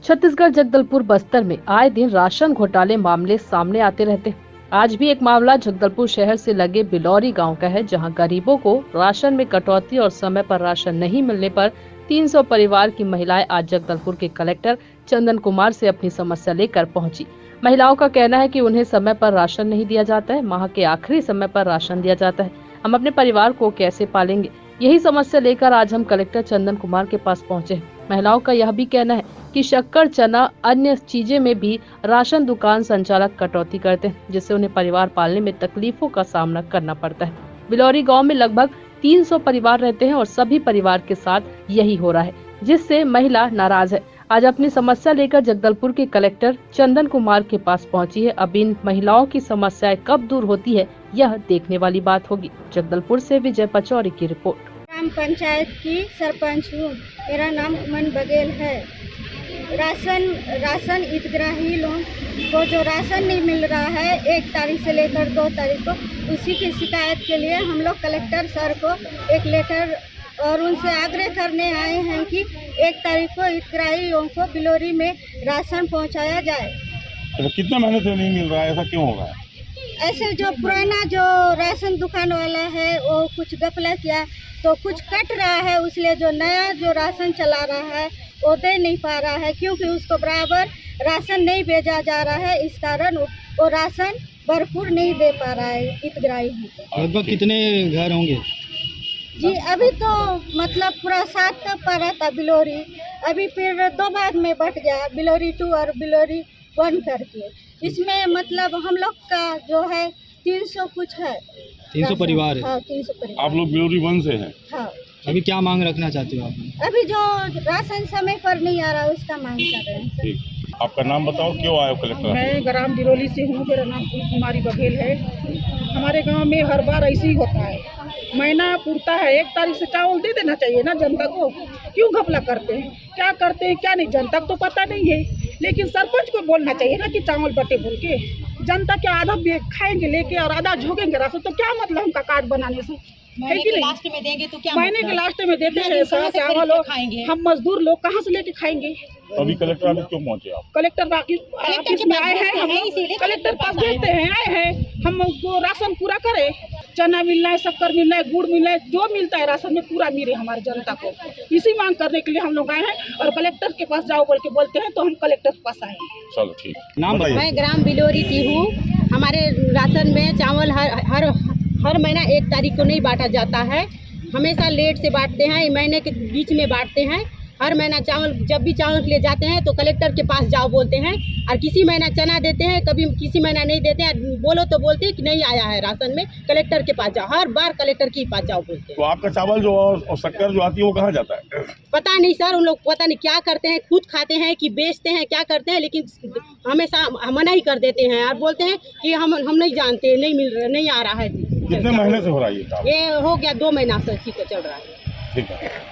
छत्तीसगढ़ जगदलपुर बस्तर में आए दिन राशन घोटाले मामले सामने आते रहते हैं। आज भी एक मामला जगदलपुर शहर से लगे बिलौरी गांव का है, जहां गरीबों को राशन में कटौती और समय पर राशन नहीं मिलने पर 300 परिवार की महिलाएं आज जगदलपुर के कलेक्टर चंदन कुमार से अपनी समस्या लेकर पहुंची। महिलाओं का कहना है कि उन्हें समय पर राशन नहीं दिया जाता है, माह के आखिरी समय पर राशन दिया जाता है। हम अपने परिवार को कैसे पालेंगे, यही समस्या लेकर आज हम कलेक्टर चंदन कुमार के पास पहुंचे हैं। महिलाओं का यह भी कहना है कि शक्कर, चना, अन्य चीजें में भी राशन दुकान संचालक कटौती करते हैं, जिससे उन्हें परिवार पालने में तकलीफों का सामना करना पड़ता है। बिलौरी गांव में लगभग 300 परिवार रहते हैं और सभी परिवार के साथ यही हो रहा है, जिससे महिला नाराज है। आज अपनी समस्या लेकर जगदलपुर के कलेक्टर चंदन कुमार के पास पहुंची है। अब इन महिलाओं की समस्याएं कब दूर होती है, यह देखने वाली बात होगी। जगदलपुर से विजय पचौरी की रिपोर्ट। ग्राम पंचायत की सरपंच हूँ। मेरा नाम उमन बघेल है। राशन हितग्राही लोगों को जो राशन नहीं मिल रहा है 1 तारीख से लेकर 2 तारीख को, उसी की शिकायत के लिए हम लोग कलेक्टर सर को एक लेटर और उनसे आग्रह करने आए हैं कि 1 तारीख को हितग्राही लोगों को बिलौरी में राशन पहुंचाया जाए। तो कितना महीने से नहीं मिल रहा है, ऐसा क्यों हो रहा है? ऐसे जो पुराना जो राशन दुकान वाला है वो कुछ गफला किया तो कुछ कट रहा है, इसलिए जो नया जो राशन चला रहा है वो दे नहीं पा रहा है, क्योंकि उसको बराबर राशन नहीं भेजा जा रहा है। इस कारण वो राशन भरपूर नहीं दे पा रहा है हितग्राही को। लगभग कितने घर होंगे जी अभी तो मतलब पूरा 7 का पड़ा था बिलौरी, अभी फिर 2 भाग में बट गया, बिलौरी 2 और बिलौरी 1 करके। इसमें मतलब हम लोग का जो है 300 कुछ है, 300 परिवार है। हाँ 300 परिवार। आप लोग बिलौरी 1 से हैं? हाँ। अभी क्या मांग रखना चाहते हो आप? अभी जो राशन समय पर नहीं आ रहा है उसका मांग कर रहे हैं। ठीक, आपका नाम बताओ, क्यों आए हो कलेक्टर? मैं ग्राम बिरौली से हूँ। मेरा नाम कुमारी बघेल है। हमारे गांव में हर बार ऐसे ही होता है, महीना पूरता है 1 तारीख से चावल दे देना चाहिए ना जनता को। क्यों घपला करते हैं, क्या करते हैं क्या नहीं, जनता को तो पता नहीं है, लेकिन सरपंच को बोलना चाहिए ना कि चावल बटे बोल के। जनता क्या आधा खाएंगे लेके और आधा झोंकेंगे राशन, तो क्या मतलब हमका कार्ड बनाने से है कि नहीं? लास्ट में देंगे तो क्या महीने के लास्ट में देते हैं, कहाँ से चावल खाएंगे? हम मजदूर लोग कहाँ से लेके खाएंगे? अभी कलेक्टर ऑफिस क्यों पहुंचे आप? कलेक्टर ऑफिस में आए हैं, हम कलेक्टर पास भेजते हैं, आए हैं हम उसको राशन पूरा करें। चना मिलना है, शक्कर मिलना है, गुड़ मिलना है, जो मिलता है राशन में पूरा मिले हमारे जनता को। इसी मांग करने के लिए हम लोग आए हैं और कलेक्टर के पास जाओ बोल के बोलते हैं तो हम कलेक्टर के पास आए हैं। चलो ठीक, नाम बताइए। मैं ग्राम बिलौरी की हूँ। हमारे राशन में चावल हर महीना 1 तारीख को नहीं बांटा जाता है, हमेशा लेट से बांटते हैं, महीने के बीच में बांटते हैं। हर महीना चावल, जब भी चावल के लिए जाते हैं तो कलेक्टर के पास जाओ बोलते हैं, और किसी महीना चना देते हैं, कभी किसी महीना नहीं देते हैं। बोलो तो बोलते हैं कि नहीं आया है राशन में, कलेक्टर के पास जाओ। हर बार कलेक्टर के पास जाओ बोलते हैं। तो आपका चावल जो और शक्कर जो आती है वो कहाँ जाता है? पता नहीं सर, उन लोग पता नहीं क्या करते हैं, खुद खाते हैं कि बेचते हैं, क्या करते हैं, लेकिन हमेशा मना ही कर देते हैं और बोलते हैं कि हम नहीं जानते, नहीं मिल रहा, नहीं आ रहा है। कितने महीने से हो रहा है ये काम? ये हो गया 2 महीना से इसी को चल रहा है। ठीक है।